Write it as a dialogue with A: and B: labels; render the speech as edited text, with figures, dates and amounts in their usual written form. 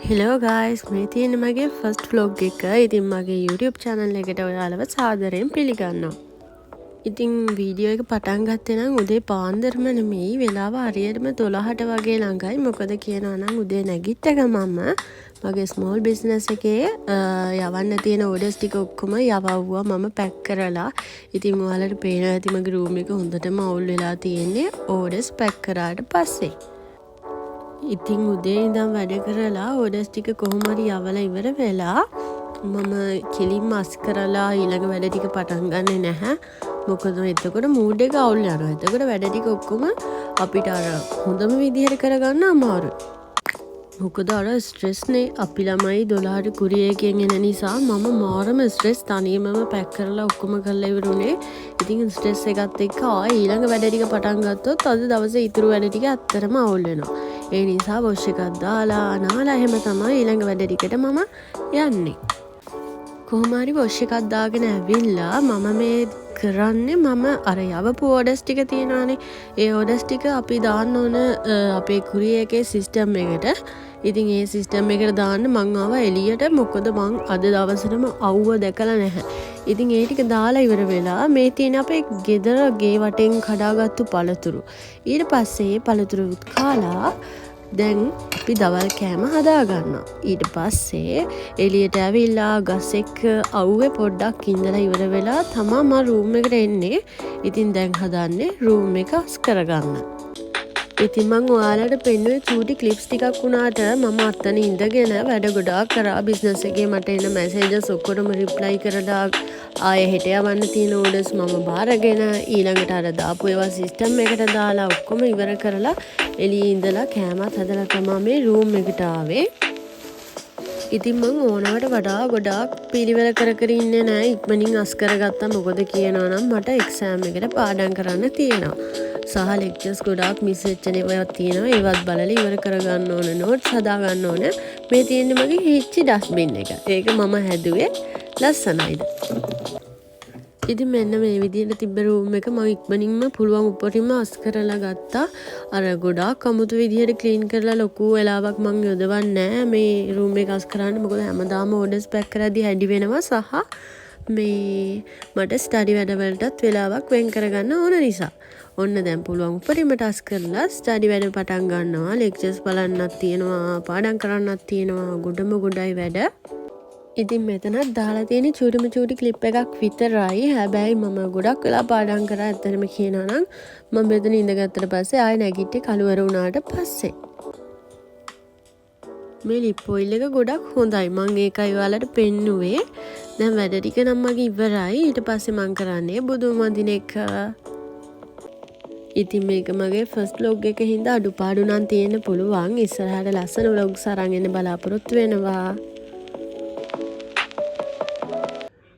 A: Hello guys, මේ තියෙන මගේ first vlog එක. ඉතින් මගේ YouTube channel එකට ඔයාලව සාදරයෙන් පිළිගන්නවා. ඉතින් වීඩියෝ එක පටන් ගත්තේ නම් උදේ පාන්දරම නෙමෙයි, වෙලාව හරියටම 12ට වගේ ළඟයි. මොකද කියනවා නම් උදේ නැගිට්ට ගමන්ම මගේ small business එකේ යවන්න තියෙන orders ටික ඔක්කොම යවවුවා මම pack කරලා. ඉතින් ඔයාලට පේනවා ඇති මගේ room එක හොඳටම අවුල් වෙලා තියෙන්නේ orders pack කරාට පස්සේ. ඉතින් උදේ ඉඳන් වැඩ කරලා ඕඩර්ස් ටික කොහොම හරි යවලා ඉවර වෙලා මම කෙලින්ම අස් කරලා ඊළඟ වැඩ ටික පටන් ගන්නෙ නැහැ. මොකද එතකොට මූඩ් එක අවුල් යනවා. එතකොට වැඩ ටික ඔක්කොම අපිට අර හොඳම විදිහට කරගන්න අමාරුයි. මොකද අර ස්ට්‍රෙස් නේ අපි ළමයි 12ට කුරියකින් එන නිසා මම මාරම ස්ට්‍රෙස් තනියමම පැක් කරලා ඔක්කොම කරලා ඉවරුනේ. ඉතින් ස්ට්‍රෙස් එකත් එක්ක ආයෙ ඊළඟ වැඩ ටික පටන් ගත්තොත් අද දවසේ ඉතුරු වැඩ ටික ඇත්තටම අවුල් වෙනවා. ඒ නිසා වොෂ් එකක් දාලා අනාලා එහෙම තමයි ඊළඟ වැඩ ටිකට මම යන්නේ. කොහොම හරි වොෂ් එකක් දාගෙන ඇවිල්ලා මම මේ කරන්නේ මම අර යවපු ඕඩර්ස් ටික තියෙනවානේ. ඒ ඕඩර්ස් ටික අපි දාන්න ඕන අපේ කුරියර් එකේ සිස්ටම් එකට. ඉතින් ඒ සිස්ටම් එකට දාන්න මං ආවා එළියට. මොකද මං අද දවසේම අවුව දැකලා නැහැ. ඉතින් ඒ ටික දාලා ඉවර වෙලා මේ තියෙන අපේ ගෙදර ගේ වටෙන් කඩාගත්තු පළතුරු. ඊට පස්සේ පළතුරු කාලා දැන් අපි දවල් කෑම හදා ගන්නවා. ඊට පස්සේ එළියට ඇවිල්ලා ගස් එක්ක අවුවේ පොඩ්ඩක් ඉඳලා ඉවර වෙලා තමා මම රූම් එකට එන්නේ. ඉතින් දැන් හදන්නේ රූම් එක අස් කරගන්න. ඉතින් මං ඔයාලට පෙන්නුවේ චූටි ක්ලිප්ස් ටිකක් වුණාට මම අතන ඉඳගෙන වැඩ ගොඩාක් කරා. බිස්නස් එකේ මට එන මැසේජස් ඔක්කොටම රිප්ලයි කරලා ආයෙ හෙට යවන්න තියෙන ඕඩර්ස් මම බාරගෙන ඊළඟට අර දාපු ඒවා සිස්ටම් එකට දාලා ඔක්කොම ඉවර කරලා එළියේ ඉඳලා කෑමත් හදලා තමයි මේ රූම් එකට ආවේ. ඉතින් මං ඕනවට වඩා ගොඩාක් පිළිවෙල කර ඉන්නේ නෑ. ඉක්මනින් අස් කරගත්තා. මොකද කියනවා නම් මට එක්සෑම් එකට පාඩම් කරන්න තියෙනවා. සහ ලෙක්චර්ස් ගොඩාක් මිස් වෙච්ච ඒවා තියෙනවා. ඒවත් බලලා ඉවර කරගන්න ඕන. නෝට්ස් හදා ගන්න ඕන. මේ තියෙන්නේ මගේ හිච්චි ඩස්බින් එක. ඒක මම හැදුවේ ලස්සනයිද. ඉතින් මෙන්න මේ විදිහට තිබ්බ රූම් එක මම ඉක්මනින්ම පුළුවන් උඩරින්ම අස් කරලා ගත්තා. අර ගොඩාක් අමුතු විදිහට ක්ලීන් කරලා ලොකු වෙලාවක් මම යොදවන්නේ නැහැ මේ රූම් එක අස් කරන්න. මොකද හැමදාම ඕඩර්ස් පැක් කරද්දී හැඩි වෙනවා සහ මේ මට ස්ටඩි වැඩවලටත් වෙලාවක් වෙන් කරගන්න ඕන නිසා. ඔන්න දැන් පුළුවන් උඩරින්මට අස් කරලා ස්ටඩි වැඩ පටන් ගන්නවා. ලෙක්චර්ස් බලන්නත් තියෙනවා, පාඩම් කරන්නත් තියෙනවා. ගොඩම ගොඩයි වැඩ. ඉතින් මෙතනත් දාලා තියෙන චූටි ක්ලිප් එකක් විතරයි. හැබැයි මම ගොඩක් වෙලා පාඩම් කරා. ඇත්තටම කියනවා නම් මම මෙතන ඉඳගත්තට පස්සේ ආයෙ නැගිට්ටේ කළුවර වුණාට පස්සේ. මේ ලිප් ඔයිල් එක ගොඩක් හොඳයි. මම ඒකයි ඔයාලට පෙන්නුවේ. දැන් වැඩ ටික නම් මගේ ඉවරයි. ඊට පස්සේ මම කරන්නේ බුදුන් වඳින එක. ඉතින් මේක මගේ ෆස්ට් vlog එක හින්දා අඩුපාඩු නම් තියෙන්න පුළුවන්. ඉස්සරහට ලස්සන vlogs අරන් එන්න බලාපොරොත්තු වෙනවා.